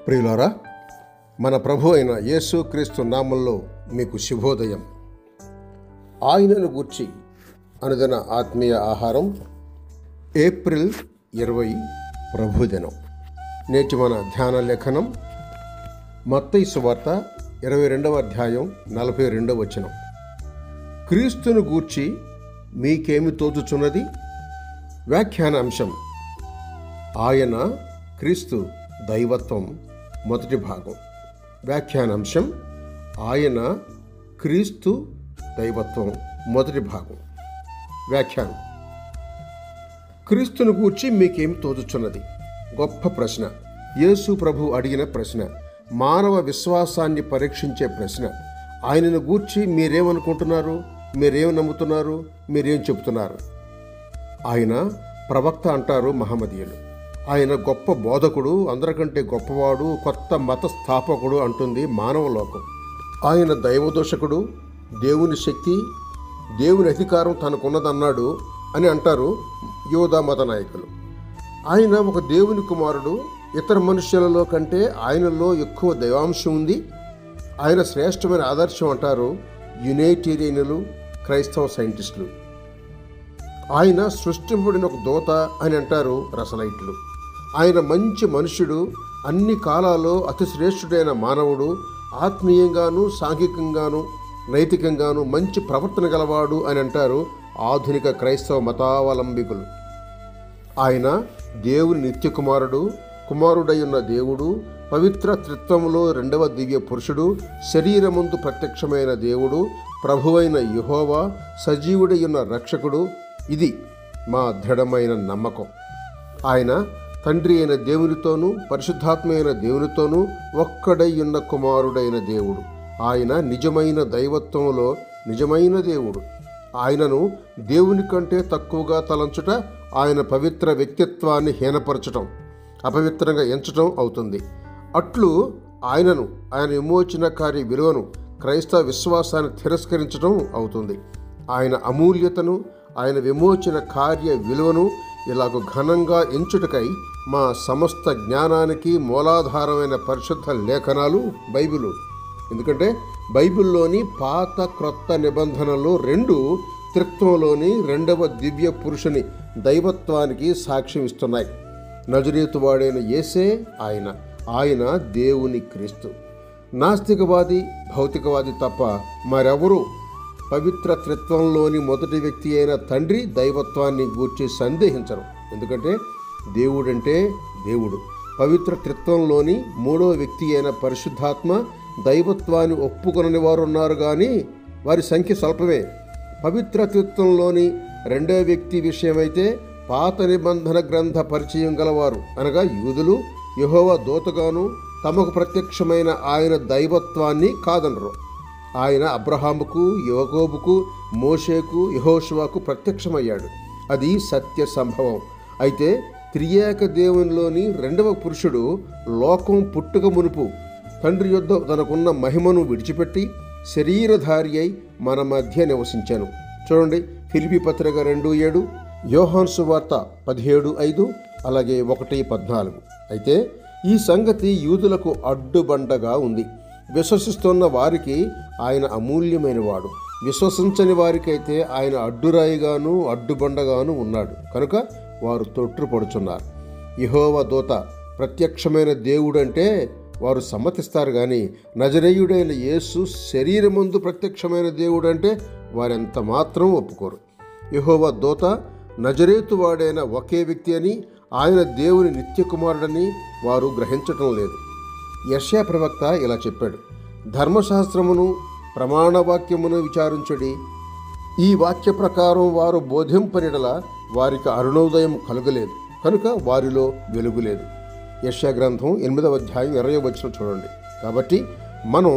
ప్రియులారా, మన ప్రభు అయిన యేసు క్రీస్తు నామంలో మీకు శుభోదయం. ఆయనను గూర్చి అనుదిన ఆత్మీయ ఆహారం, ఏప్రిల్ 20 ప్రభుదినం. నేటి మన ధ్యాన లేఖనం మత్తయి సువార్త 22వ అధ్యాయం 42వ వచనం. క్రీస్తును గూర్చి మీకేమి తోచుచున్నది? వ్యాఖ్యానాంశం: ఆయన క్రీస్తు దైవత్వం. మొదటి భాగం. వ్యాఖ్యానాంశం: ఆయన క్రీస్తు దైవత్వం. మొదటి భాగం. వ్యాఖ్యానం: క్రీస్తును గూర్చి మీకేమి తోచుచున్నది? గొప్ప ప్రశ్న. యేసు ప్రభు అడిగిన ప్రశ్న. మానవ విశ్వాసాన్ని పరీక్షించే ప్రశ్న. ఆయనను గూర్చి మీరేమనుకుంటున్నారు? మీరేం నమ్ముతున్నారు? మీరేం చెబుతున్నారు? ఆయన ప్రవక్త అంటారు మహమ్మదీయులు. ఆయన గొప్ప బోధకుడు, అందరికంటే గొప్పవాడు, కొత్త మత స్థాపకుడు అంటుంది మానవ లోకం. ఆయన దైవదోషకుడు, దేవుని శక్తి, దేవుని అధికారం తనకున్నదన్నాడు అని అంటారు యూదా మత నాయకులు. ఆయన ఒక దేవుని కుమారుడు. ఇతర మనుష్యులలో కంటే ఆయనలో ఎక్కువ దైవాంశం ఉంది. ఆయన శ్రేష్టమైన ఆదర్శం అంటారు యునైటేరియన్లు, క్రైస్తవ సైంటిస్టులు. ఆయన సృష్టింపబడిన ఒక దూత అని అంటారు రసలైట్లు. ఆయన మంచి మనుష్యుడు, అన్ని కాలాల్లో అతి శ్రేష్ఠుడైన మానవుడు, ఆత్మీయంగాను సాంఘికంగాను నైతికంగాను మంచి ప్రవర్తన గలవాడు అని అంటారు ఆధునిక క్రైస్తవ మతావలంబికులు. ఆయన దేవుని నిత్య కుమారుడు, కుమారుడై ఉన్న దేవుడు, పవిత్ర త్రిత్వములో రెండవ దివ్య పురుషుడు, శరీరమందు ప్రత్యక్షమైన దేవుడు, ప్రభువైన యెహోవా, సజీవుడై ఉన్న రక్షకుడు. ఇది మా దృఢమైన నమ్మకం. ఆయన తండ్రి అయిన దేవునితోనూ పరిశుద్ధాత్మ అయిన దేవునితోనూ ఒక్కడై ఉన్న కుమారుడైన దేవుడు. ఆయన నిజమైన దైవత్వంలో నిజమైన దేవుడు. ఆయనను దేవుని కంటే తక్కువగా తలంచుట ఆయన పవిత్ర వ్యక్తిత్వాన్ని హీనపరచటం, అపవిత్రంగా ఎంచటం అవుతుంది. అట్లు ఆయనను, ఆయన విమోచనకారి విలువను, క్రైస్తవ విశ్వాసాన్ని తిరస్కరించడం అవుతుంది. ఆయన అమూల్యతను, ఆయన విమోచన కార్య విలువను ఇలాగ ఘనంగా ఎంచుటకై మా సమస్త జ్ఞానానికి మూలాధారమైన పరిశుద్ధ లేఖనాలు బైబిలు. ఎందుకంటే బైబిల్లోని పాత క్రొత్త నిబంధనలు రెండు త్రిత్వంలోని రెండవ దివ్య పురుషుని దైవత్వానికి సాక్ష్యం ఇస్తున్నాయి. నజరేతువాడైన యేసే ఆయన. ఆయన దేవుని క్రీస్తు. నాస్తికవాది, భౌతికవాది తప్ప మరెవరూ పవిత్ర త్రిత్వంలోని మొదటి వ్యక్తి అయిన తండ్రి దైవత్వాన్ని గూర్చి సందేహించరు. ఎందుకంటే దేవుడంటే దేవుడు. పవిత్ర త్రిత్వంలోని మూడవ వ్యక్తి అయిన పరిశుద్ధాత్మ దైవత్వాన్ని ఒప్పుకొనని వారు ఉన్నారు, కానీ వారి సంఖ్య స్వల్పమే. పవిత్ర త్రిత్వంలోని రెండవ వ్యక్తి విషయమైతే పాత నిబంధన గ్రంథ పరిచయం గలవారు అనగా యూదులు యెహోవా దూతగాను తమకు ప్రత్యక్షమైన ఆయన దైవత్వాన్ని కాదనరు. ఆయన అబ్రహాముకు, యాకోబుకు, మోషేకు, యెహోషువకు ప్రత్యక్షమయ్యాడు. అది సత్య సంభవం. అయితే త్రియేక దేవునిలోని రెండవ పురుషుడు లోకం పుట్టుక మునుపు తండ్రి యొద్ద తనకున్న మహిమను విడిచిపెట్టి శరీరధారి అయి మన మధ్య నివసించాను. చూడండి, ఫిలిప్పీ పత్రిక 2:7, యోహాను సువార్త 17:5, అలాగే 1:14. అయితే ఈ సంగతి యూదులకు అడ్డుబండగా ఉంది. విశ్వసిస్తున్న వారికి ఆయన అమూల్యమైన వాడు. విశ్వసించని వారికైతే ఆయన అడ్డురాయిగాను అడ్డుబండగాను ఉన్నాడు. కనుక వారు తొట్టుపడుచున్నారు. యెహోవా దూత ప్రత్యక్షమైన దేవుడంటే వారు సమ్మతిస్తారు, కానీ నజరేయుడైన యేసు శరీరమందు ప్రత్యక్షమైన దేవుడంటే వారెంత మాత్రం ఒప్పుకోరు. యెహోవా దూత నజరేతువాడైన ఒకే వ్యక్తి అని, ఆయన దేవుని నిత్య కుమారుడని వారు గ్రహించటం లేదు. యెషయా ప్రవక్త ఇలా చెప్పాడు: ధర్మశాస్త్రమును ప్రమాణవాక్యమును విచారించుడి. ఈ వాక్య ప్రకారం వారు బోధింపనిడల వారికి అరుణోదయం కలుగలేదు, కనుక వారిలో వెలుగులేదు. యెషయా గ్రంథం 8వ అధ్యాయం 20వ వచనం చూడండి. కాబట్టి మనం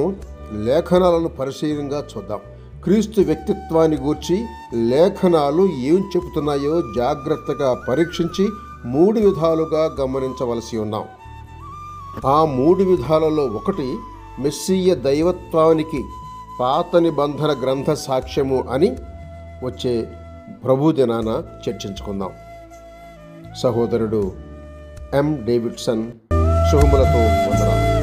లేఖనాలను పరిశీలనగా చూద్దాం. క్రీస్తు వ్యక్తిత్వాన్ని గూర్చి లేఖనాలు ఏం చెబుతున్నాయో జాగ్రత్తగా పరీక్షించి 3 విధాలుగా గమనించవలసి ఉన్నాం. ఆ 3 విధాలలో ఒకటి మెస్సీయ దైవత్వానికి పాత నిబంధన గ్రంథ సాక్ష్యము అని వచ్చే ప్రభు దినాన చర్చించుకుందాం. సహోదరుడు ఎం. డేవిడ్సన్, శుభములతో వందనాలు.